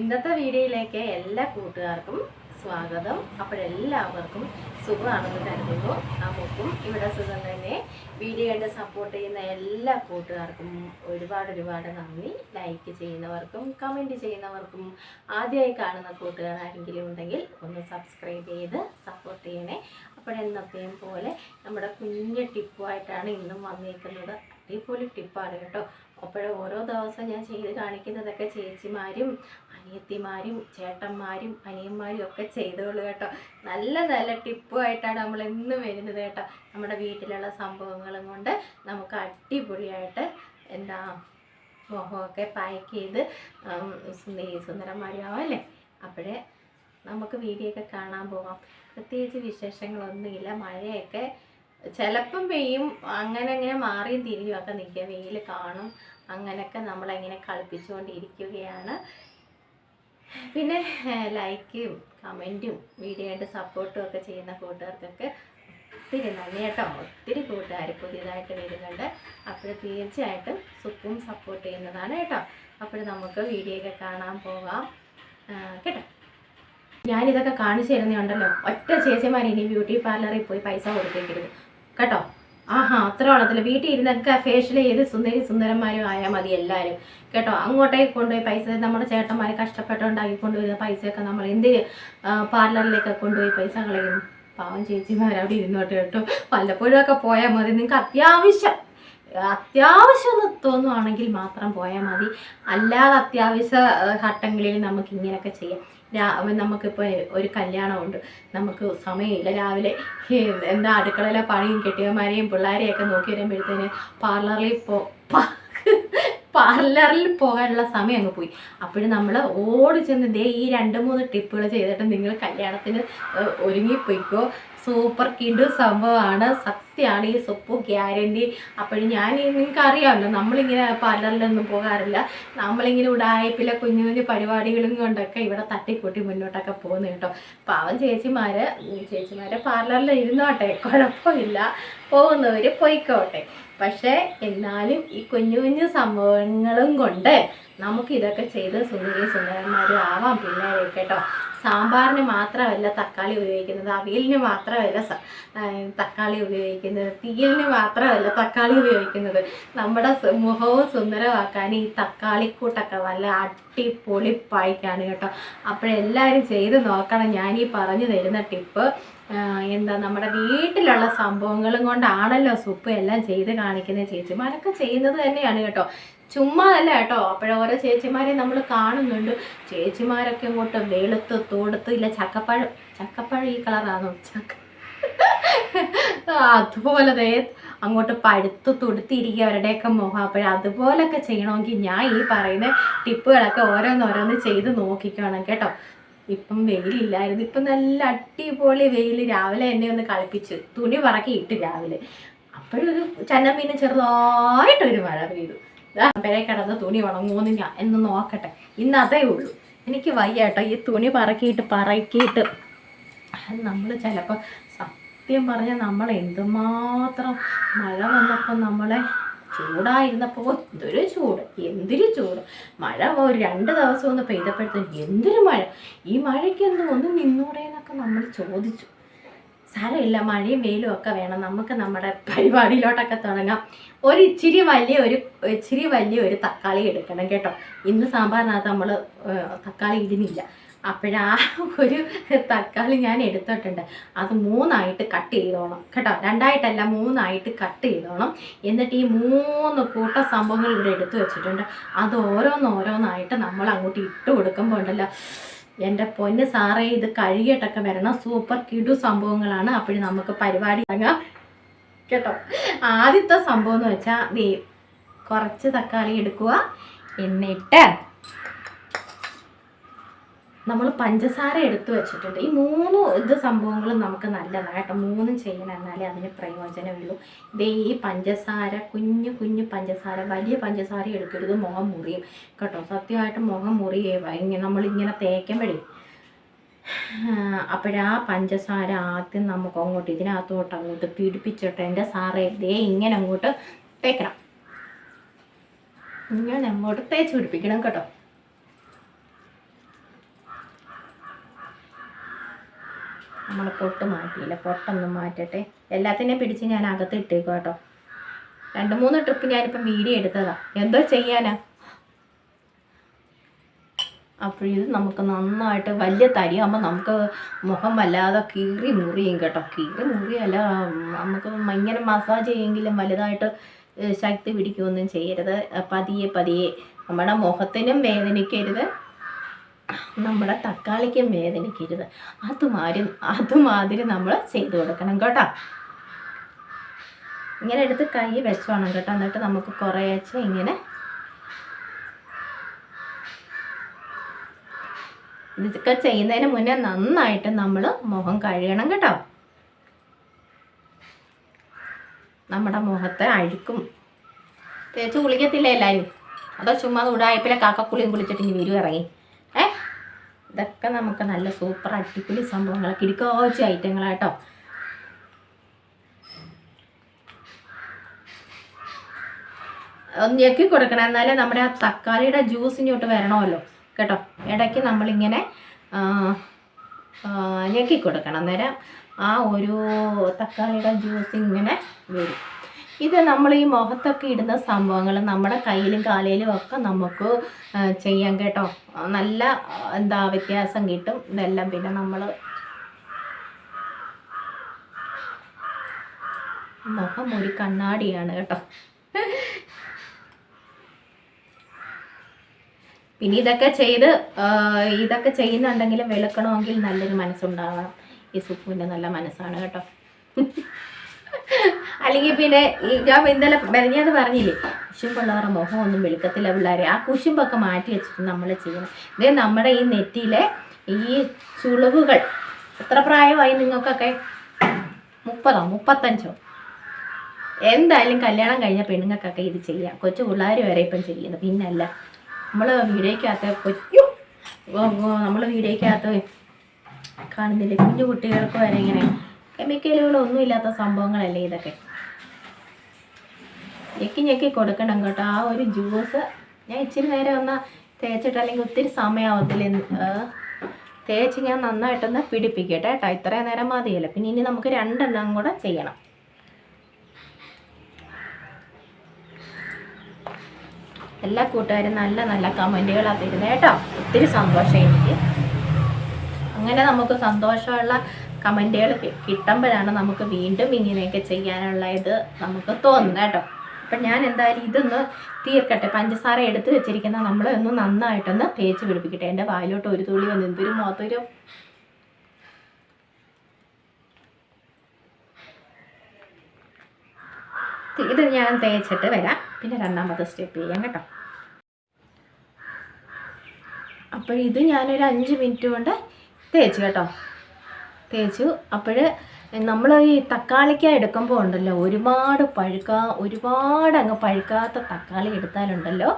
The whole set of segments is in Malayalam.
ഇന്നത്തെ വീഡിയോയിലേക്ക് എല്ലാ കൂട്ടുകാർക്കും സ്വാഗതം. അപ്പോഴെല്ലാവർക്കും സുഖമാണെന്ന് കരുതുന്നു. നമുക്കും ഇവിടെ സുഖം തന്നെ. വീഡിയോ കണ്ട് സപ്പോർട്ട് ചെയ്യുന്ന എല്ലാ കൂട്ടുകാർക്കും ഒരുപാട് നന്ദി. ലൈക്ക് ചെയ്യുന്നവർക്കും കമൻറ്റ് ചെയ്യുന്നവർക്കും ആദ്യമായി കാണുന്ന കൂട്ടുകാർ ആരെങ്കിലും ഉണ്ടെങ്കിൽ ഒന്ന് സബ്സ്ക്രൈബ് ചെയ്ത് സപ്പോർട്ട് ചെയ്യണേ. അപ്പോഴെന്നത്തെയും പോലെ നമ്മുടെ കുഞ്ഞ് ടിപ്പുമായിട്ടാണ് ഇന്നും വന്നിരിക്കുന്നത്. അടിപൊളി ടിപ്പാണ് കേട്ടോ. അപ്പോൾ ഓരോ ദിവസം ഞാൻ ചെയ്ത് കാണിക്കുന്നതൊക്കെ ചേച്ചിമാരും അനിയത്തിമാരും ചേട്ടന്മാരും അനിയന്മാരും ഒക്കെ ചെയ്തോളൂ കേട്ടോ. നല്ല നല്ല ടിപ്പുമായിട്ടാണ് നമ്മൾ എന്നും വരുന്നത് കേട്ടോ. നമ്മുടെ വീട്ടിലുള്ള സംഭവങ്ങളും കൊണ്ട് നമുക്ക് അടിപൊളിയായിട്ട് മുഖമൊക്കെ പാക്ക് ചെയ്ത് സുന്ദരന്മാരാവല്ലേ. അപ്പോഴേ നമുക്ക് വീഡിയോ ഒക്കെ കാണാൻ പോകാം. പ്രത്യേകിച്ച് വിശേഷങ്ങളൊന്നുമില്ല. മഴയൊക്കെ ചിലപ്പം പെയ്യും, അങ്ങനെ മാറിയും തിരിഞ്ഞും ഒക്കെ നിൽക്കുക. വെയിൽ കാണും, അങ്ങനെയൊക്കെ നമ്മളെങ്ങനെ കളിപ്പിച്ചുകൊണ്ടിരിക്കുകയാണ്. പിന്നെ ലൈക്കും കമൻറ്റും വീഡിയോ ആയിട്ട് സപ്പോർട്ടും ഒക്കെ ചെയ്യുന്ന കൂട്ടുകാർക്കൊക്കെ ഒത്തിരി നന്ദി കേട്ടോ. ഒത്തിരി കൂട്ടുകാർ പുതിയതായിട്ട് വരുന്നുണ്ട്. അപ്പോൾ തീർച്ചയായിട്ടും സുപ്പും സപ്പോർട്ട് ചെയ്യുന്നതാണ് കേട്ടോ. അപ്പോൾ നമുക്ക് വീഡിയോ ഒക്കെ കാണാൻ പോകാം കേട്ടോ. ഞാനിതൊക്കെ കാണിച്ചു തരുന്നുണ്ടല്ലോ, ഒറ്റ ചേച്ചിമാർ ഇനി ബ്യൂട്ടി പാർലറിൽ പോയി പൈസ കൊടുത്തേക്കരുത് കേട്ടോ. അത്ര ഓണത്തില്ല. വീട്ടിൽ ഇരുന്നൊക്കെ ഫേഷ്യൽ ചെയ്ത് സുന്ദരന്മാരും ആയാൽ മതി എല്ലാവരും കേട്ടോ. അങ്ങോട്ടേക്ക് കൊണ്ടുപോയി പൈസ നമ്മുടെ ചേട്ടന്മാർ കഷ്ടപ്പെട്ടുണ്ടാക്കി കൊണ്ടുവരുന്ന പൈസയൊക്കെ നമ്മൾ എന്തിന് പാർലറിലേക്ക് കൊണ്ടുപോയി പൈസ കളയുന്നു? പാവം ചേച്ചിമാർ അവിടെ ഇരുന്നോട്ട് കേട്ടോ. വല്ലപ്പോഴും ഒക്കെ പോയാൽ മതി. നിങ്ങൾക്ക് അത്യാവശ്യം ഒന്ന് തോന്നുവാണെങ്കിൽ മാത്രം പോയാൽ മതി. അല്ലാതെ അത്യാവശ്യ ഘട്ടങ്ങളിൽ നമുക്ക് ഇങ്ങനെയൊക്കെ ചെയ്യാം. നമുക്കിപ്പോൾ ഒരു കല്യാണമുണ്ട്, നമുക്ക് സമയമില്ല. രാവിലെ അടുക്കളയിലെ പണിയും കെട്ടിയന്മാരെയും പിള്ളേരെയൊക്കെ നോക്കി വരുമ്പോഴത്തേന് പാർലറിൽ പോകാനുള്ള സമയം അങ്ങ് പോയി. അപ്പോഴും നമ്മൾ ഓടി ചെന്ന് ഈ 2-3 ടിപ്പുകൾ ചെയ്തിട്ട് നിങ്ങൾ കല്യാണത്തിന് ഒരുങ്ങിപ്പോയിക്കോ. സൂപ്പർ കിഡ് സംഭവമാണ്, സത്യമാണ് ഈ സൊപ്പ് ഗ്യാരണ്ടി. അപ്പോഴും നിങ്ങൾക്ക് അറിയാമല്ലോ, നമ്മളിങ്ങനെ പാർലറിലൊന്നും പോകാറില്ല. നമ്മളിങ്ങനെ ഉടായ്പിലെ കുഞ്ഞു പരിപാടികളും കൊണ്ടൊക്കെ ഇവിടെ തട്ടിക്കൂട്ടി മുന്നോട്ടൊക്കെ പോകുന്നു കേട്ടോ. പാവം ചേച്ചിമാരെ പാർലറിൽ ഇരുന്നോട്ടെ, കുഴപ്പമില്ല, പോകുന്നവർ പോയിക്കോട്ടെ. പക്ഷേ എന്നാലും ഈ കുഞ്ഞു സംഭവങ്ങളും കൊണ്ട് നമുക്കിതൊക്കെ ചെയ്ത് സുന്ദരന്മാരും ആവാം പിള്ളേരൊക്കെ കേട്ടോ. സാമ്പാറിന് മാത്രമല്ല തക്കാളി ഉപയോഗിക്കുന്നത്, അവിയലിന് മാത്രമല്ല തക്കാളി ഉപയോഗിക്കുന്നത്, തീയലിന് മാത്രമല്ല തക്കാളി ഉപയോഗിക്കുന്നത്. നമ്മുടെ മുഖവും സുന്ദരമാക്കാൻ ഈ തക്കാളിക്കൂട്ടൊക്കെ നല്ല അടിപൊളി പായ്ക്കാണ് കേട്ടോ. അപ്പോഴെല്ലാവരും ചെയ്ത് നോക്കണം. ഞാനീ പറഞ്ഞു തരുന്ന ടിപ്പ് നമ്മുടെ വീട്ടിലുള്ള സംഭവങ്ങളും കൊണ്ടാണല്ലോ സുപ്പ് എല്ലാം ചെയ്ത് കാണിക്കുന്നത്. ചേച്ചിമാരൊക്കെ ചെയ്യുന്നത് തന്നെയാണ് കേട്ടോ, ചുമ്മാ അല്ല കേട്ടോ. അപ്പോഴോരോ ചേച്ചിമാരെ നമ്മൾ കാണുന്നുണ്ട്. ചേച്ചിമാരൊക്കെ അങ്ങോട്ട് വെളുത്ത് തൊടുത്ത് ഇല്ല ചക്കപ്പഴം ഈ കളറാണോ അതുപോലെ അങ്ങോട്ട് പഴുത്ത് തൊടുത്തിരിക്കുക അവരുടെയൊക്കെ മുഖം. അതുപോലൊക്കെ ചെയ്യണമെങ്കിൽ ഞാൻ ഈ പറയുന്ന ടിപ്പുകളൊക്കെ ഓരോന്നോരോന്ന് ചെയ്ത് നോക്കിക്കണം കേട്ടോ. ഇപ്പം വെയിലില്ലായിരുന്നു, ഇപ്പം നല്ല അടിപൊളി വെയിൽ. രാവിലെ എന്നെ ഒന്ന് കളിപ്പിച്ച് തുണി പറക്കി ഇട്ട് രാവിലെ. അപ്പോഴൊരു ചന്നമീന് ചെറുതായിട്ടൊരു മഴ പെയ്തു. പെരെ കിടന്ന് തുണി ഉണങ്ങുമെന്ന് ഞാൻ എന്ന് നോക്കട്ടെ. ഇന്ന് അതേ ഉള്ളൂ. എനിക്ക് വയ്യ കേട്ടോ ഈ തുണി പറക്കിയിട്ട് നമ്മൾ ചിലപ്പോൾ സത്യം പറഞ്ഞാൽ നമ്മൾ എന്തുമാത്രം മഴ വന്നപ്പോൾ നമ്മളെ ചൂടായിരുന്നപ്പോൾ എന്തൊരു ചൂട്. മഴ ഒരു 2 ദിവസം ഒന്ന് പെയ്തപ്പോഴത്തേക്കും എന്തൊരു മഴ. ഈ മഴയ്ക്ക് ഒന്ന് നിന്നൂടെ എന്നൊക്കെ നമ്മൾ ചോദിച്ചു. സാരമില്ല, മഴയും വെയിലും ഒക്കെ വേണം. നമുക്ക് നമ്മുടെ പരിപാടിയിലോട്ടൊക്കെ തുടങ്ങാം. ഇച്ചിരി വലിയ ഒരു തക്കാളി എടുക്കണം കേട്ടോ. ഇന്ന് സാമ്പാറിനകത്ത് നമ്മൾ തക്കാളി ഇടുന്നില്ല. അപ്പോഴാ ഒരു തക്കാളി ഞാൻ എടുത്തിട്ടുണ്ട്. അത് 3 കട്ട് ചെയ്തോണം കേട്ടോ. 2 3 കട്ട് ചെയ്തോണം. എന്നിട്ട് ഈ 3 കൂട്ട സംഭവങ്ങൾ ഇവിടെ എടുത്തു വെച്ചിട്ടുണ്ട്. അത് ഓരോന്നായിട്ട് നമ്മൾ അങ്ങോട്ട് ഇട്ട് കൊടുക്കുമ്പോൾ ഉണ്ടല്ലോ, എൻ്റെ പൊന്ന് സാറേ, ഇത് കഴുകിയിട്ടൊക്കെ വരണം. സൂപ്പർ കിടു സംഭവങ്ങളാണ്. അപ്പോഴും നമുക്ക് പരിപാടി തുടങ്ങാം കേട്ടോ. ആദ്യത്തെ സംഭവം എന്ന് വെച്ചാൽ കുറച്ച് തക്കാളി എടുക്കുക. എന്നിട്ട് നമ്മൾ പഞ്ചസാര എടുത്തു വെച്ചിട്ടുണ്ട്. ഈ 3 സംഭവങ്ങളും നമുക്ക് നല്ലതാണ് കേട്ടോ. 3 ചെയ്യണം, എന്നാലേ അതിന് പ്രയോജനമുള്ളൂ. ഈ പഞ്ചസാര കുഞ്ഞു പഞ്ചസാര, വലിയ പഞ്ചസാര എടുക്കരുത്, മുഖം മുറിയും കേട്ടോ. സത്യമായിട്ട് മുഖം മുറിയേ നമ്മളിങ്ങനെ തേക്കുമ്പോഴേ. അപ്പോഴാ പഞ്ചസാര ആദ്യം നമുക്ക് ഇതിനകത്തോട്ട് പിടിപ്പിച്ചിട്ട് എൻ്റെ സാറേ ഇങ്ങനെ അങ്ങോട്ട് തേക്കണം. ഇങ്ങനെ അങ്ങോട്ട് തേച്ച് പിടിപ്പിക്കണം കേട്ടോ. നമ്മൾ പൊട്ട് മാറ്റിയില്ല, പൊട്ടൊന്നും മാറ്റട്ടെ. എല്ലാത്തിനെയും പിടിച്ച് ഞാൻ അകത്ത് ഇട്ടേക്കും കേട്ടോ. 2-3 ട്രിപ്പ് ഞാനിപ്പം വീഡിയോ എടുത്തതാണ്, എന്തോ ചെയ്യാനാ. അപ്പോൾ ഇത് നമുക്ക് നന്നായിട്ട് വലിയ തരിയാകുമ്പോൾ നമുക്ക് മുഖം വല്ലാതെ കീറി മുറിയും കേട്ടോ. കീറി മുറിയല്ല, നമുക്ക് ഇങ്ങനെ മസാജ് ചെയ്യുമെങ്കിലും വലുതായിട്ട് ശക്തി പിടിക്കുകയൊന്നും ചെയ്യരുത്. പതിയെ പതിയെ നമ്മുടെ മുഖത്തിനും വേദനിക്കരുത്, നമ്മുടെ തക്കാളിക്കും വേദനിക്കരുത്. അതുമാതിരി നമ്മൾ ചെയ്ത് കൊടുക്കണം കേട്ടോ. ഇങ്ങനെ എടുത്ത് കൈ വെച്ചോണം കേട്ടോ. എന്നിട്ട് നമുക്ക് കുറേശ്ശെ ഇങ്ങനെ ഇതൊക്കെ ചെയ്യുന്നതിന് മുന്നേ നന്നായിട്ട് നമ്മൾ മുഖം കഴുകണം കേട്ടോ. നമ്മുടെ മുഖത്തെ അഴുക്കും തേച്ച് കുളിക്കത്തില്ല എല്ലാവരും, അതോ ചുമ്മാ ഉടായ്പിലെ കാക്കക്കുളിയും കുളിച്ചിട്ട് ഇനി വരും ഇറങ്ങി. ഇതൊക്കെ നമുക്ക് നല്ല സൂപ്പർ അടിപൊളി സംഭവങ്ങൾ, കിടക്കാച്ച ഐറ്റങ്ങളാട്ടോ. ഒന്ന് ഞെക്കി കൊടുക്കണം, എന്നാലേ നമ്മുടെ ആ തക്കാളിയുടെ ജ്യൂസ് ഇങ്ങോട്ട് വരണമല്ലോ കേട്ടോ. ഇടയ്ക്ക് നമ്മളിങ്ങനെ ഞെക്കി കൊടുക്കണം, അന്നേരം ആ ഒരു തക്കാളിയുടെ ജ്യൂസ് ഇങ്ങനെ വരും. ഇത് നമ്മൾ ഈ മുഖത്തൊക്കെ ഇടുന്ന സംഭവങ്ങൾ നമ്മുടെ കയ്യിലും കാലയിലും ഒക്കെ നമുക്ക് ചെയ്യാം കേട്ടോ. നല്ല വ്യത്യാസം കിട്ടും ഇതെല്ലാം. പിന്നെ നമ്മൾ മുഖം ഒരു കണ്ണാടിയാണ് കേട്ടോ. പിന്നെ ഇതൊക്കെ ചെയ്യുന്നുണ്ടെങ്കിലും വെളുക്കണമെങ്കിൽ നല്ലൊരു മനസ്സുണ്ടാവണം. ഈ സുപ്പുവിൻ്റെ നല്ല മനസ്സാണ് കേട്ടോ. അല്ലെങ്കിൽ പിന്നെ ഞാൻ ഇന്നലെ മെനഞ്ഞാന്ന് പറഞ്ഞില്ലേ, കുശുമ്പുള്ളവരുടെ മുഖമൊന്നും വെളുക്കത്തില്ല പിള്ളേരെ. ആ കുശുമ്പൊക്കെ മാറ്റി വെച്ചിട്ട് നമ്മൾ ചെയ്യണം. ഇതേ നമ്മുടെ ഈ നെറ്റിയിലെ ഈ ചുളിവുകൾ, എത്ര പ്രായമായി നിങ്ങൾക്കൊക്കെ? 30ഓ 35ഓ? എന്തായാലും കല്യാണം കഴിഞ്ഞ പെണ്ണുങ്ങൾക്കൊക്കെ ഇത് ചെയ്യാം. കൊച്ചു പിള്ളേർ വരെ ഇപ്പം ചെയ്യുന്നത്. പിന്നല്ല, നമ്മൾ വീഡിയോയ്ക്കകത്ത് കാണുന്നില്ലേ, കുഞ്ഞു കുട്ടികൾക്ക് വരെ ഇങ്ങനെ കെമിക്കലുകളൊന്നും ഇല്ലാത്ത സംഭവങ്ങളല്ലേ ഇതൊക്കെ. ഞെക്കി കൊടുക്കണം കേട്ടോ. ആ ഒരു ജ്യൂസ് ഞാൻ ഇച്ചിരി നേരം ഒന്ന് തേച്ചിട്ട്, അല്ലെങ്കിൽ ഒത്തിരി സമയമാവത്തില്ല, തേച്ച് ഞാൻ നന്നായിട്ടൊന്ന് പിടിപ്പിക്കട്ടെ കേട്ടോ. ഇത്രയും നേരം മതിയല്ലോ. പിന്നെ ഇനി നമുക്ക് 2 എണ്ണം കൂടെ ചെയ്യണം. എല്ലാ കൂട്ടുകാരും നല്ല നല്ല കമൻറ്റുകളാണ് തരുന്നത് കേട്ടോ. ഒത്തിരി സന്തോഷം എനിക്ക്. അങ്ങനെ നമുക്ക് സന്തോഷമുള്ള കമൻറ്റുകൾ കിട്ടുമ്പോഴാണ് നമുക്ക് വീണ്ടും ഇങ്ങനെയൊക്കെ ചെയ്യാനുള്ള ഇത് നമുക്ക് തോന്നുന്നത് കേട്ടോ. അപ്പം ഞാൻ എന്തായാലും ഇതൊന്ന് തീർക്കട്ടെ. പഞ്ചസാര എടുത്ത് വെച്ചിരിക്കുന്ന നമ്മളൊന്ന് നന്നായിട്ടൊന്ന് തേച്ച് പിടിപ്പിക്കട്ടെ. എൻ്റെ വായിലോട്ട് ഒരു തുള്ളി വന്ന് എന്തൊരു മധുരം. ഇത് ഞാൻ തേച്ചിട്ട് വരാം, പിന്നെ 2ാമത്തെ സ്റ്റെപ്പ് ചെയ്യാം കേട്ടോ. അപ്പോൾ ഇത് ഞാനൊരു 5 മിനിറ്റ് കൊണ്ട് തേച്ചു കേട്ടോ. അപ്പോൾ നമ്മൾ ഈ തക്കാളിക്ക എടുക്കുമ്പോൾ ഉണ്ടല്ലോ, ഒരുപാട് അങ്ങ് പഴുക്കാത്ത തക്കാളി എടുത്താലുണ്ടല്ലോ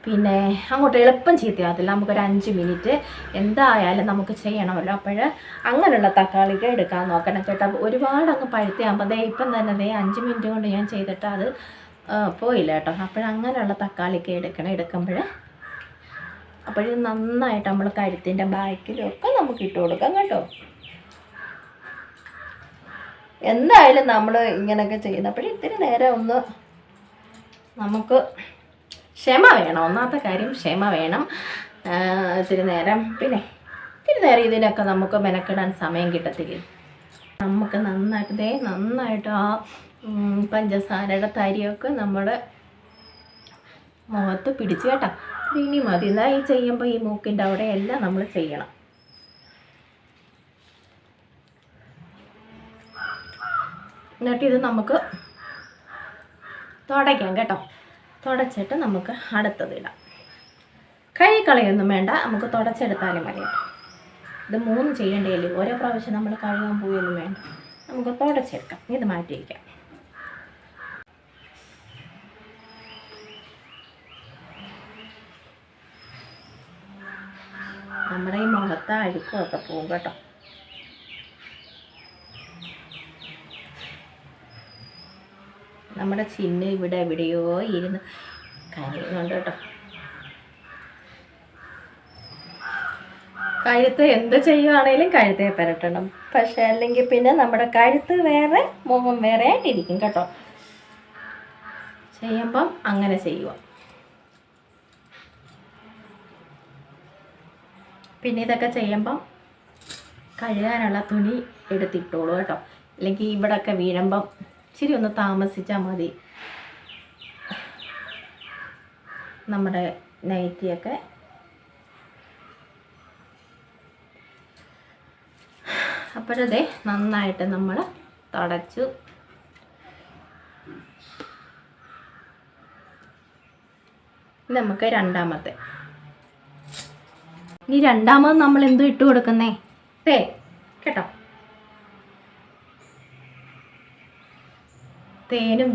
പിന്നെ അങ്ങോട്ട് എളുപ്പം ചീത്തയാകത്തില്ല. നമുക്കൊരു 5 മിനിറ്റ് എന്തായാലും നമുക്ക് ചെയ്യണമല്ലോ. അപ്പോൾ അങ്ങനെയുള്ള തക്കാളിക്ക എടുക്കാൻ നോക്കണം കേട്ടോ. ഒരുപാട് അങ്ങ് പഴുത്തിയാകുമ്പോൾ ഇപ്പം തന്നെ 5 മിനിറ്റ് കൊണ്ട് ഞാൻ ചെയ്തിട്ട് അത് പോയില്ല കേട്ടോ. അങ്ങനെയുള്ള തക്കാളിക്ക എടുക്കുമ്പോൾ നന്നായിട്ട് നമ്മൾ കഴുത്തിൻ്റെ ബാക്കിലൊക്കെ നമുക്ക് ഇട്ട് കൊടുക്കാം കേട്ടോ. എന്തായാലും നമ്മൾ ഇങ്ങനെയൊക്കെ ചെയ്യുന്നപ്പോൾ ഇത്തിരി നേരം ഒന്ന് നമുക്ക് ക്ഷമ വേണം. ഒന്നാമത്തെ കാര്യം ക്ഷമ വേണം. ഇത്തിരി നേരം ഇതിനൊക്കെ നമുക്ക് മെനക്കിടാൻ സമയം കിട്ടത്തില്ല. നമുക്ക് നന്നായിട്ട് ആ പഞ്ചസാരയുടെ തരിയൊക്കെ നമ്മുടെ മുഖത്ത് പിടിച്ച് കേട്ടോ. ഇനി മതി. ഈ ചെയ്യുമ്പോൾ ഈ മൂക്കിൻ്റെ അവിടെ എല്ലാം നമ്മൾ ചെയ്യണം. എന്നിട്ട് ഇത് നമുക്ക് തുടയ്ക്കാം കേട്ടോ. തുടച്ചിട്ട് നമുക്ക് അടുത്തതിടാം. കഴുകിക്കളയൊന്നും വേണ്ട, നമുക്ക് തുടച്ചെടുത്താലും മതി. ഇത് 3 ചെയ്യേണ്ടതല്ലേ, ഓരോ പ്രാവശ്യം നമ്മൾ കഴുകാൻ പോയൊന്നും വേണ്ട, നമുക്ക് തുടച്ചെടുക്കാം. ഇത് മാറ്റി വയ്ക്കാം. നമ്മുടെ ഈ മുഖത്തെ അഴുക്കൊക്കെ പോകും കേട്ടോ. നമ്മുടെ ചിന്ന് ഇവിടെ എവിടെയോ ഇരുന്ന് കരയുന്നുണ്ട് കേട്ടോ. കഴുത്ത് എന്ത് ചെയ്യുവാണേലും കഴുത്തേ പുരട്ടണം. പക്ഷെ അല്ലെങ്കിൽ പിന്നെ നമ്മുടെ കഴുത്ത് വേറെ മുഖം വേറെ ആയിട്ടിരിക്കും കേട്ടോ. ചെയ്യുമ്പം അങ്ങനെ ചെയ്യുക. പിന്നെ ഇതൊക്കെ ചെയ്യുമ്പം കഴുകാനുള്ള തുണി എടുത്തിട്ടോളൂ കേട്ടോ. അല്ലെങ്കിൽ ഇവിടെയൊക്കെ വീഴുമ്പം ഇച്ചിരി ഒന്ന് താമസിച്ചാൽ മതി നമ്മുടെ നൈറ്റിയൊക്കെ. അപ്പോഴതേ നന്നായിട്ട് നമ്മൾ തുടച്ചു. നമുക്ക് രണ്ടാമത്തെ, ഇനി രണ്ടാമത് നമ്മൾ എന്തും ഇട്ട് കൊടുക്കുന്നേ തേൻ കേട്ടോ. തേനും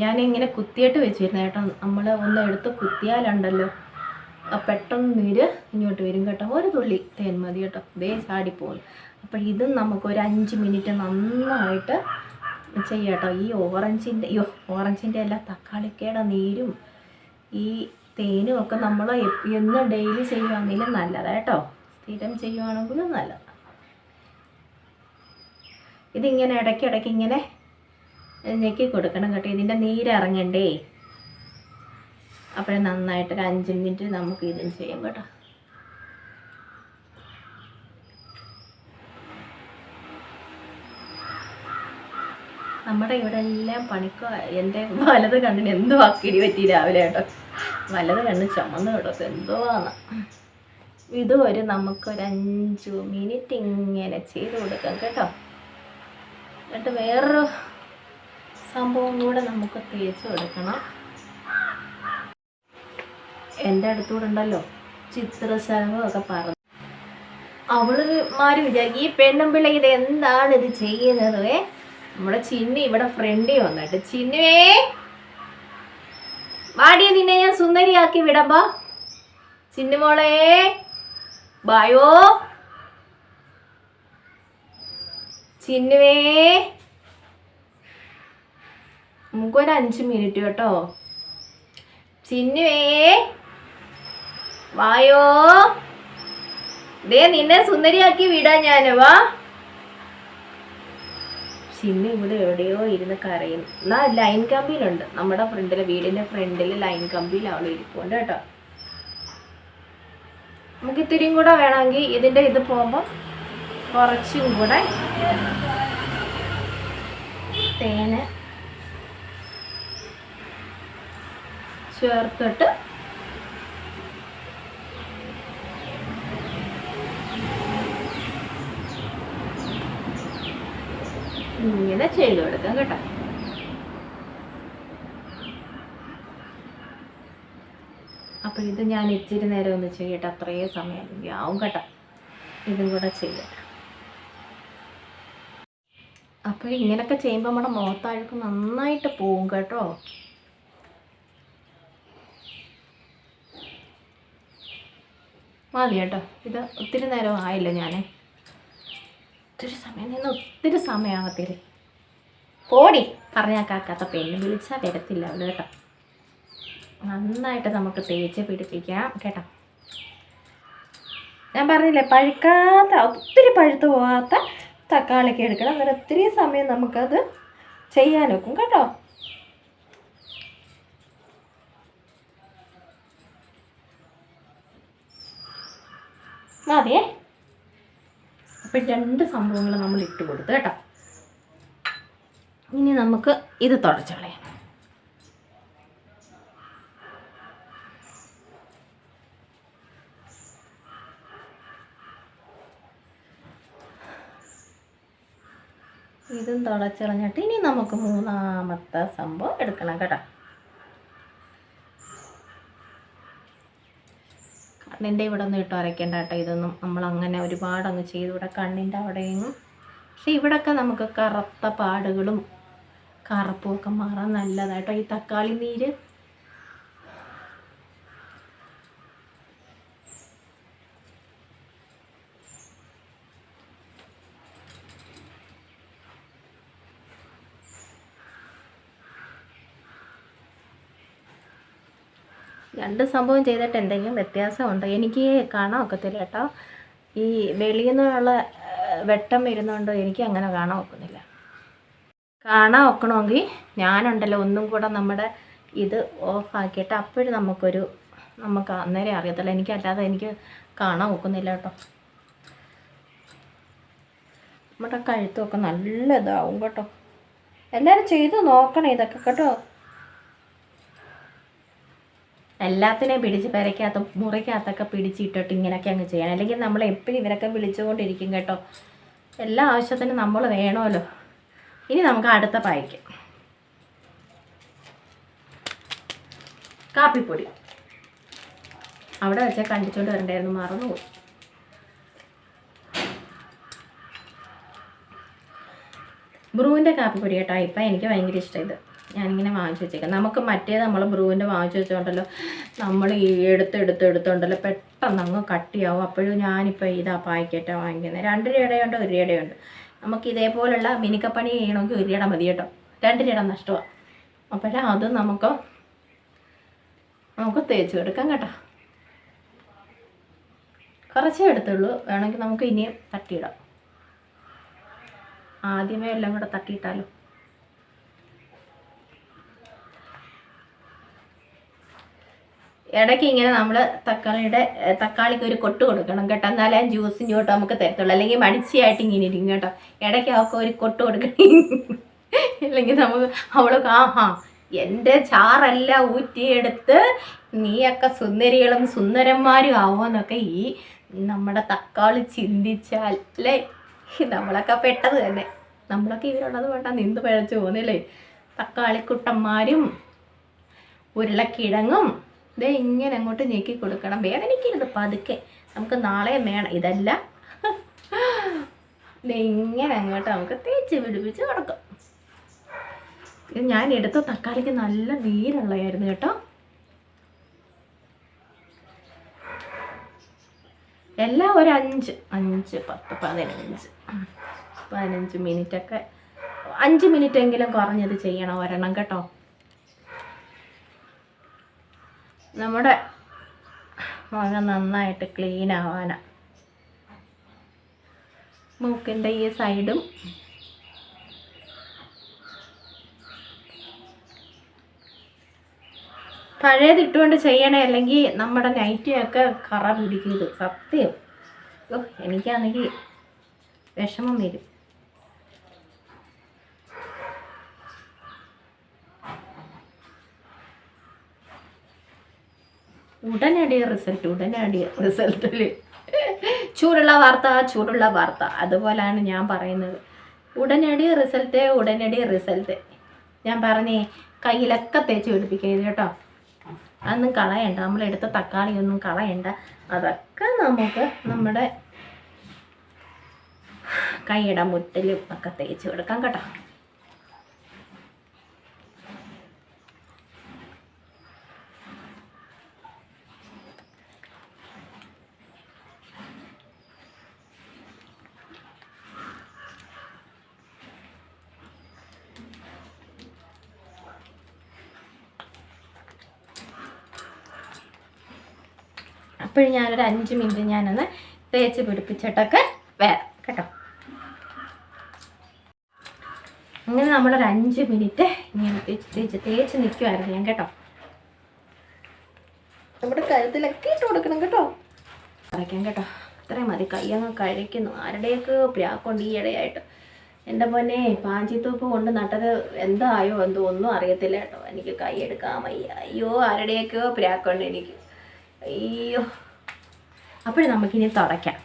ഞാനിങ്ങനെ കുത്തിയിട്ട് വെച്ചിരുന്നു കേട്ടോ. നമ്മൾ ഒന്ന് എടുത്ത് കുത്തിയാലുണ്ടല്ലോ പെട്ടെന്ന് നീര് ഇങ്ങോട്ട് വരും കേട്ടോ. ഒരു തുള്ളി തേൻ മതി കേട്ടോ. ചാടിപ്പോകും. അപ്പോൾ ഇതും നമുക്കൊരു 5 മിനിറ്റ് നന്നായിട്ട് ചെയ്യാം കേട്ടോ. ഈ ഓറഞ്ചിൻ്റെ എല്ലാ തക്കാളിക്കയുടെ നീരും ഈ തേനും ഒക്കെ നമ്മൾ എന്നും ഡെയിലി ചെയ്യുവാണെങ്കിലും നല്ലതാണ് കേട്ടോ. സ്ഥിരം ചെയ്യുവാണെങ്കിലും നല്ലതാണ്. ഇതിങ്ങനെ ഇടയ്ക്കിടയ്ക്ക് ഇങ്ങനെ ഞെക്കി കൊടുക്കണം കേട്ടോ. ഇതിൻ്റെ നീരിറങ്ങണ്ടേ. അപ്പോഴേ നന്നായിട്ടൊരു 5 മിനിറ്റ് നമുക്ക് ഇതും ചെയ്യാം കേട്ടോ. നമ്മുടെ ഇവിടെ എല്ലാം എൻ്റെ വലത് കണ്ണിന് എന്തോ അക്കിടി പറ്റി രാവിലെ കേട്ടോ. വലത് കണ്ണ് ചുമന്ന് കിടക്കും എന്തോ ആണ്. ഇതുവരെ നമുക്കൊരു 5 മിനിറ്റ് ഇങ്ങനെ ചെയ്ത് കൊടുക്കാം കേട്ടോ. എന്നിട്ട് വേറൊരു സംഭവം കൂടെ നമുക്ക് തേച്ച് കൊടുക്കണം. എൻ്റെ അടുത്തൂടെ ഉണ്ടല്ലോ ചിത്രശലഭമൊക്കെ പറഞ്ഞു. അവളുമാര് വിചാരിക്കും ഈ പെണ്ണും പിള്ള ഇത് എന്താണ് ഇത് ചെയ്യുന്നത്. നമ്മുടെ ചിന്നു ഇവിടെ ഫ്രണ്ടി വന്നിട്ട്, ചിന്നുവേ വാടിയ നിന്നെ ഞാൻ സുന്ദരിയാക്കി വിടമ്പോ. ചിന്നുമോളെ ബായോ. ചിന്നുവേ നമുക്കൊരു 5 മിനിറ്റ് കേട്ടോ. ചിന്നുവേ വായോ. നിന്നെ സുന്ദരിയാക്കി വിടാ ഞാൻ. വാ. ചിന്നു ഇവിടെ എവിടെയോ ഇരുന്ന് കരയും. എന്നാ ലൈൻ കമ്പിയിലുണ്ട് നമ്മുടെ ഫ്രണ്ടിൽ, വീടിൻ്റെ ഫ്രണ്ടിൽ ലൈൻ കമ്പിയിൽ അവൾ ഇരിപ്പുണ്ട് കേട്ടോ. നമുക്ക് ഇത്തിരിയും കൂടെ വേണമെങ്കിൽ ഇതിൻ്റെ ഇത് പോകുമ്പോൾ കുറച്ചും കൂടെ തേന് ചേർത്തിട്ട് ഇങ്ങനെ ചെയ്ത് കൊടുക്കാം കേട്ടോ. അപ്പോൾ ഇത് ഞാൻ ഇച്ചിരി നേരം ഒന്ന് ചെയ്യട്ടെ. അത്രയും സമയം ആവും കേട്ടോ. ഇതും കൂടെ ചെയ്യട്ടെ. അപ്പോൾ ഇങ്ങനെയൊക്കെ ചെയ്യുമ്പോൾ നമ്മുടെ മുഖത്തഴുക്ക് നന്നായിട്ട് പോവും കേട്ടോ. മതി കേട്ടോ. ഇത് ഒത്തിരി നേരം ആയില്ല. ഞാൻ ഒത്തിരി സമയമാകത്തില്ലേ. ഓടി പറഞ്ഞാൽ കാക്കാത്ത പെണ്ണ് വിളിച്ചാൽ വരത്തില്ല അവള് കേട്ടോ. നന്നായിട്ട് നമുക്ക് തേച്ച് പിടിപ്പിക്കാം കേട്ടോ. ഞാൻ പറഞ്ഞില്ലേ പഴുക്കാത്ത, ഒത്തിരി പഴുത്ത് പോകാത്ത തക്കാളിക്ക് എടുക്കണം. അന്നേരം ഒത്തിരി സമയം നമുക്കത് ചെയ്യാൻ നോക്കും കേട്ടോ. മതിയേ. അപ്പം 2 സംഭവങ്ങൾ നമ്മൾ ഇട്ട് കൊടുത്തു കേട്ടോ. ഇനി നമുക്ക് ഇത് തുടച്ച് കളയാം. ഇതും തുടച്ചിളഞ്ഞിട്ട് ഇനി നമുക്ക് 3ാമത്തെ സംഭവം എടുക്കണം കേട്ടോ. കണ്ണിൻ്റെ ഇവിടെ ഒന്നും ഇട്ട് വരയ്ക്കേണ്ട കേട്ടോ. ഇതൊന്നും നമ്മളങ്ങനെ ഒരുപാടങ്ങ് ചെയ്ത് ഇവിടെ കണ്ണിൻ്റെ അവിടെയൊന്നും. പക്ഷെ ഇവിടെയൊക്കെ നമുക്ക് കറുത്ത പാടുകളും കറുപ്പും ഒക്കെ മാറാൻ നല്ലതായിട്ടോ ഈ തക്കാളി നീര്. രണ്ട് സംഭവം ചെയ്തിട്ട് എന്തെങ്കിലും വ്യത്യാസമുണ്ടോ എനിക്ക് കാണാൻ ഒക്കത്തില്ല കേട്ടോ. ഈ വെളിയിൽ നിന്നുള്ള വെട്ടം വരുന്നതുകൊണ്ട് എനിക്ക് അങ്ങനെ കാണാൻ ഒക്കുന്നില്ല. കാണാൻ ഒക്കണമെങ്കിൽ ഞാനുണ്ടല്ലോ ഒന്നും കൂടെ നമ്മുടെ ഇത് ഓഫാക്കിയിട്ട് അപ്പോഴും നമുക്ക് അന്നേരം അറിയത്തില്ല. എനിക്കല്ലാതെ എനിക്ക് കാണാൻ ഒക്കുന്നില്ല കേട്ടോ. നമ്മുടെ കഴുത്തൊക്കെ നല്ല ഇതാവും കേട്ടോ. എല്ലാവരും ചെയ്ത് നോക്കണം ഇതൊക്കെ കേട്ടോ. എല്ലാത്തിനെയും പിടിച്ച് പെരയ്ക്കകത്തും മുറിക്കകത്തൊക്കെ പിടിച്ചിട്ടിട്ട് ഇങ്ങനെയൊക്കെ അങ്ങ് ചെയ്യണം. അല്ലെങ്കിൽ നമ്മൾ എപ്പോഴും ഇവരൊക്കെ വിളിച്ചുകൊണ്ടിരിക്കും കേട്ടോ. എല്ലാ ആവശ്യത്തിനും നമ്മൾ വേണമല്ലോ. ഇനി നമുക്ക് അടുത്ത പായ്ക്ക് കാപ്പിപ്പൊടി അവിടെ വെച്ചാൽ കണ്ടിച്ചുകൊണ്ട് വരണ്ടായിരുന്നു, മറന്നുപോയി. ബ്രൂവിൻ്റെ കാപ്പിപ്പൊടി കേട്ടോ. ഇപ്പം എനിക്ക് ഭയങ്കര ഇഷ്ടം ഇത്. ഞാനിങ്ങനെ വാങ്ങിച്ചു വെച്ചേക്കാം. നമുക്ക് നമ്മൾ ബ്രൂവിൻ്റെ വാങ്ങിച്ചു വെച്ചോണ്ടല്ലോ നമ്മൾ ഈ എടുത്തുണ്ടല്ലോ പെട്ടെന്ന് അങ്ങ് കട്ടിയാവും. അപ്പോഴും ഞാനിപ്പോൾ ഇതാ പായ്ക്കറ്റാണ് വാങ്ങിക്കുന്നത്. 2 രൂപയുണ്ട് 1 രൂപയുണ്ട്. നമുക്ക് ഇതേപോലുള്ള മിനിക്കപ്പണി ചെയ്യണമെങ്കിൽ 1 രൂപ മതി കേട്ടോ. 2 രൂപ നഷ്ടമാണ്. അപ്പോഴേ അത് നമുക്ക് തേച്ച് എടുക്കാം കേട്ടോ. കുറച്ചേ എടുത്തുള്ളൂ, വേണമെങ്കിൽ നമുക്ക് ഇനിയും തട്ടിയിടാം. ആദ്യമേ എല്ലാം കൂടെ തട്ടിയിട്ടാലോ. ഇടയ്ക്ക് ഇങ്ങനെ നമ്മൾ തക്കാളിക്ക് ഒരു കൊട്ട് കൊടുക്കണം കേട്ടോ. എന്നാലേ ജ്യൂസിൻ്റെ തൊട്ട് നമുക്ക് തരത്തുള്ളൂ. അല്ലെങ്കിൽ മടിച്ചിയായിട്ട് ഇങ്ങനെ ഇരിക്കും കേട്ടോ. ഇടയ്ക്ക് അവൾക്ക് ഒരു കൊട്ട് കൊടുക്കണം. ഇല്ലെങ്കിൽ നമുക്ക് അവൾക്ക് എൻ്റെ ചാറല്ല ഊറ്റിയെടുത്ത് നീയൊക്കെ സുന്ദരികളും സുന്ദരന്മാരും ആവുമെന്നൊക്കെ ഈ നമ്മുടെ തക്കാളി ചിന്തിച്ചാൽ അല്ലേ. നമ്മളൊക്കെ പെട്ടത് തന്നെ. നമ്മളൊക്കെ ഇതിലുള്ളത് വേണ്ട നിന്ന് പഴച്ചു പോകുന്നില്ലേ. തക്കാളിക്കുട്ടന്മാരും ഉരുളക്കിഴങ്ങും ഇതേ ഇങ്ങനെ അങ്ങോട്ട് ഞെക്കി കൊടുക്കണം. വേദനിക്കരുത്, പതുക്കെ. നമുക്ക് നാളെ വേണം ഇതല്ല. ഇങ്ങനെ അങ്ങോട്ട് നമുക്ക് തേച്ച് പിടിപ്പിച്ച് കൊടുക്കാം. ഇത് ഞാൻ എടുത്ത തക്കാളിക്ക് നല്ല നീരുള്ളതായിരുന്നു കേട്ടോ. എല്ലാം ഒരു 5, 10, 15 മിനിറ്റൊക്കെ 5 മിനിറ്റെങ്കിലും കുറഞ്ഞത് ചെയ്യണം ഒരെണ്ണം കേട്ടോ. നമ്മുടെ മുഖം നന്നായിട്ട് ക്ലീൻ ആവാനാ. മൂക്കിൻ്റെ ഈ സൈഡും പഴയതിട്ടുകൊണ്ട് ചെയ്യണേ, അല്ലെങ്കിൽ നമ്മുടെ നൈറ്റിയൊക്കെ കറ പിടിക്കും. ഇത് സത്യം. എനിക്കാണെങ്കിൽ വിഷമം വരും. ഉടനടി റിസൾട്ടിൽ ചൂടുള്ള വാർത്ത അതുപോലെയാണ് ഞാൻ പറയുന്നത്. ഉടനടി റിസൾട്ട്. ഞാൻ പറഞ്ഞേ കയ്യിലൊക്കെ തേച്ച് പിടിപ്പിക്കരുത് കേട്ടോ. അതൊന്നും കളയണ്ട. നമ്മളെടുത്ത തക്കാളിയൊന്നും കളയണ്ട. അതൊക്കെ നമുക്ക് നമ്മുടെ കൈയുടെ മുട്ടിലും ഒക്കെ തേച്ച് കൊടുക്കാം കേട്ടോ. അപ്പോഴും ഞാനൊരു 5 മിനിറ്റ് ഞാനൊന്ന് തേച്ച് പിടിപ്പിച്ചിട്ടൊക്കെ വരാം കേട്ടോ. അങ്ങനെ നമ്മളൊരു 5 മിനിറ്റ് ഇങ്ങനെ തേച്ച് നിൽക്കുമായിരുന്നു ഞാൻ കേട്ടോ. നമ്മുടെ കഴുത്തിലൊക്കെ ഇട്ട് കൊടുക്കണം കേട്ടോ. അരയ്ക്കാം കേട്ടോ. അത്രയും മതി. കയ്യങ്ങ് കഴിക്കുന്നു. ആരുടെയൊക്കെ പ്രാക്കുണ്ട് ഈ ഇടയായിട്ട്. എൻ്റെ പൊന്നെ, പാഞ്ചിത്തൂപ്പ് കൊണ്ട് നട്ടത് എന്തായോ എന്തോ ഒന്നും അറിയത്തില്ല കേട്ടോ. എനിക്ക് കൈ എടുക്കാൻ വയ്യ. അയ്യോ, ആരുടെയൊക്കെയോ പ്രാക്കുണ്ട് എനിക്ക്. അയ്യോ. അപ്പോഴും നമുക്കിനി തുടയ്ക്കാം.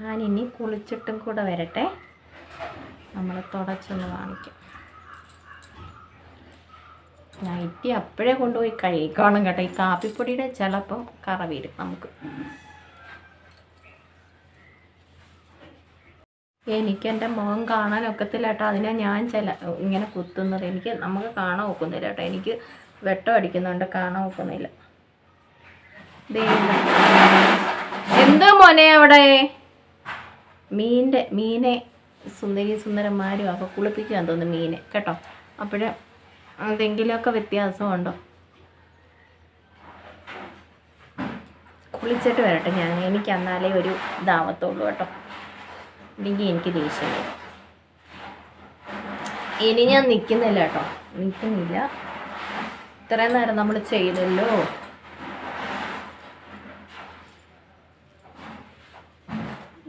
ഞാനിനി കുളിച്ചിട്ടും കൂടെ വരട്ടെ. നമ്മൾ തുടച്ചൊന്ന് കാണിക്കാം. നൈറ്റി അപ്പോഴേ കൊണ്ടുപോയി കഴിക്കണം കേട്ടോ. ഈ കാപ്പിപ്പൊടിയുടെ ചിലപ്പം കറ വരും നമുക്ക്. എനിക്ക് എൻ്റെ മുഖം കാണാൻ ഒക്കത്തില്ല കേട്ടോ. അതിനാ ഞാൻ ഇങ്ങനെ കുത്തുന്നത്. നമുക്ക് കാണാൻ ഒക്കുന്നില്ല കേട്ടോ. എനിക്ക് വെട്ടം അടിക്കുന്നുണ്ട്, കാണാൻ ഒക്കുന്നില്ല. എന്താ മോനെ അവിടെ? മീനെ സുന്ദരന്മാരും അപ്പോൾ കുളിപ്പിക്കാൻ തോന്നുന്നു മീനെ കേട്ടോ. അപ്പോൾ എന്തെങ്കിലുമൊക്കെ വ്യത്യാസമുണ്ടോ? കുളിച്ചിട്ട് വരട്ടെ ഞാൻ, എനിക്ക് എന്നാലേ ഒരു ഇതാവത്തുള്ളൂ കേട്ടോ, ഇല്ലെങ്കിൽ എനിക്ക് ദേഷ്യം വരും. ഇനി ഞാൻ നിൽക്കുന്നില്ല കേട്ടോ, നിൽക്കുന്നില്ല. ഇത്രയും നേരം നമ്മൾ ചെയ്തല്ലോ.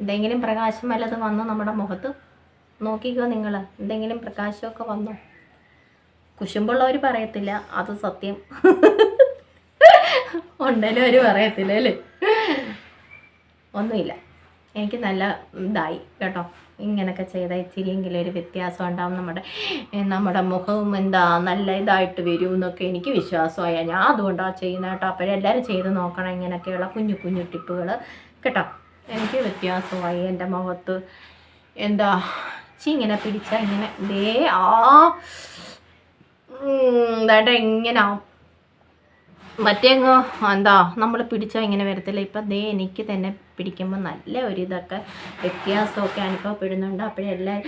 എന്തെങ്കിലും പ്രകാശം വല്ലതും വന്നോ നമ്മുടെ മുഖത്ത്? നോക്കിക്കോ നിങ്ങൾ, എന്തെങ്കിലും പ്രകാശമൊക്കെ വന്നോ? കുശുമ്പുള്ളവർ പറയത്തില്ല, അത് സത്യം. ഉണ്ടല്ലോ അവർ പറയത്തില്ല അല്ലേ? ഒന്നുമില്ല, എനിക്ക് നല്ല ഇതായി കേട്ടോ. ഇങ്ങനെയൊക്കെ ചെയ്താൽ ഇച്ചിരിയെങ്കിലും ഒരു വ്യത്യാസം ഉണ്ടാവും, നമ്മുടെ മുഖവും എന്താ നല്ല ഇതായിട്ട് വരും എന്നൊക്കെ എനിക്ക് വിശ്വാസമായ. ഞാൻ അതുകൊണ്ടാണ് ചെയ്യുന്നത് കേട്ടോ. അപ്പോഴെല്ലാവരും ചെയ്ത് നോക്കണം ഇങ്ങനെയൊക്കെയുള്ള കുഞ്ഞു കുഞ്ഞു ടിപ്പുകൾ കേട്ടോ. എനിക്ക് വ്യത്യാസമായി എൻ്റെ മുഖത്ത്. എന്താ ഇങ്ങനെ പിടിച്ചാൽ ഇങ്ങനെ ഇതായിട്ട് എങ്ങനെയാവും. മറ്റേങ്ങോ എന്താ നമ്മൾ പിടിച്ചാൽ ഇങ്ങനെ വരത്തില്ല. ഇപ്പം എനിക്ക് തന്നെ പിടിക്കുമ്പോൾ നല്ല ഒരു ഇതൊക്കെ വ്യത്യാസമൊക്കെ അനുഭവപ്പെടുന്നുണ്ട്. അപ്പോഴെല്ലാം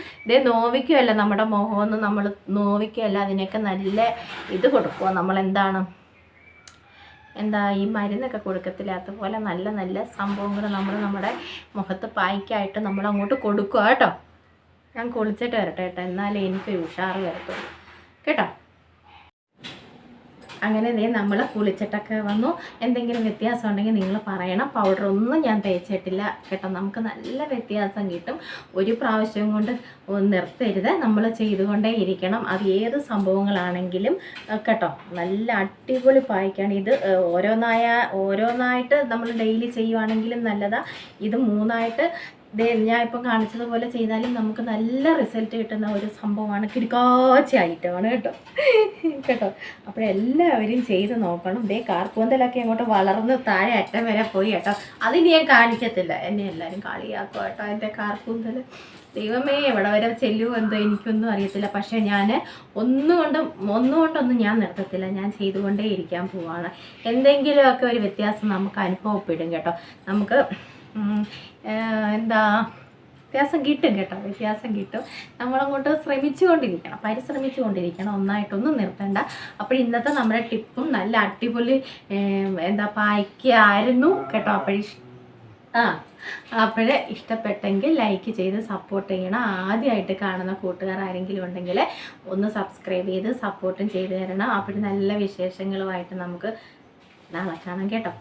നോവിക്കുമല്ല നമ്മുടെ മുഖമൊന്നും, നമ്മൾ നോവിക്കുമല്ല, അതിനൊക്കെ നല്ല ഇത് കൊടുക്കുക. നമ്മളെന്താണ് ഈ മരുന്നൊക്കെ കൊടുക്കത്തില്ല, അതുപോലെ നല്ല നല്ല സംഭവങ്ങൾ നമ്മുടെ മുഖത്ത് പായ്ക്കായിട്ട് നമ്മൾ അങ്ങോട്ട് കൊടുക്കുക കേട്ടോ. ഞാൻ കുളിച്ചിട്ട് വരട്ടെ കേട്ടോ, എന്നാലേ എനിക്കൊരു ഉഷാറ് വരത്തുള്ളൂ കേട്ടോ. അങ്ങനെ നമ്മൾ കുളിച്ചിട്ടൊക്കെ വന്നു. എന്തെങ്കിലും വ്യത്യാസം ഉണ്ടെങ്കിൽ നിങ്ങൾ പറയണം. പൗഡറൊന്നും ഞാൻ തേച്ചിട്ടില്ല കേട്ടോ. നമുക്ക് നല്ല വ്യത്യാസം കിട്ടും. ഒരു പ്രാവശ്യം കൊണ്ട് നിർത്തരുത്, നമ്മൾ ചെയ്തുകൊണ്ടേ ഇരിക്കണം. അത് ഏത് സംഭവങ്ങളാണെങ്കിലും കേട്ടോ. നല്ല അടിപൊളി പായ്ക്കാണ് ഇത്. ഓരോന്നായിട്ട് നമ്മൾ ഡെയിലി ചെയ്യുവാണെങ്കിലും നല്ലതാണ്. ഇത് 3ആയിട്ട് ഞാൻ ഇപ്പം കാണിച്ചതുപോലെ ചെയ്താലും നമുക്ക് നല്ല റിസൾട്ട് കിട്ടുന്ന ഒരു സംഭവമാണ്. കിടക്കാച്ച ഐറ്റമാണ് കേട്ടോ. അപ്പോഴെല്ലാവരും ചെയ്ത് നോക്കണം. കാർക്കൂന്തലൊക്കെ അങ്ങോട്ട് വളർന്ന് താഴെ അറ്റം വരെ പോയി കേട്ടോ. അതിന് ഞാൻ കാണിക്കത്തില്ല, എന്നെ എല്ലാവരും കളിയാക്കും കേട്ടോ. എൻ്റെ കാർക്കൂന്തൽ ദൈവമേ എവിടെ വരെ ചെല്ലുമോ എന്തോ എനിക്കൊന്നും അറിയത്തില്ല. പക്ഷേ ഞാൻ ഒന്നുകൊണ്ടൊന്നും ഞാൻ നിർത്തത്തില്ല, ഞാൻ ചെയ്തുകൊണ്ടേ ഇരിക്കാൻ പോവാണ്. എന്തെങ്കിലുമൊക്കെ ഒരു വ്യത്യാസം നമുക്ക് അനുഭവപ്പെടും കേട്ടോ. നമുക്ക് വ്യത്യാസം കിട്ടും കേട്ടോ, വ്യത്യാസം കിട്ടും. നമ്മളങ്ങോട്ട് പരിശ്രമിച്ചുകൊണ്ടിരിക്കണം, ഒന്നായിട്ടൊന്നും നിർത്തണ്ട. അപ്പോൾ ഇന്നത്തെ നമ്മുടെ ടിപ്പും നല്ല അടിപൊളി പായ്ക്കായിരുന്നു കേട്ടോ. അപ്പോഴേ ഇഷ്ടപ്പെട്ടെങ്കിൽ ലൈക്ക് ചെയ്ത് സപ്പോർട്ട് ചെയ്യണം. ആദ്യമായിട്ട് കാണുന്ന കൂട്ടുകാർ ആരെങ്കിലും ഉണ്ടെങ്കിൽ ഒന്ന് സബ്സ്ക്രൈബ് ചെയ്ത് സപ്പോർട്ടും ചെയ്ത് തരണം. അപ്പോൾ നല്ല വിശേഷങ്ങളുമായിട്ട് നമുക്ക് നാളെ കാണാം കേട്ടോ.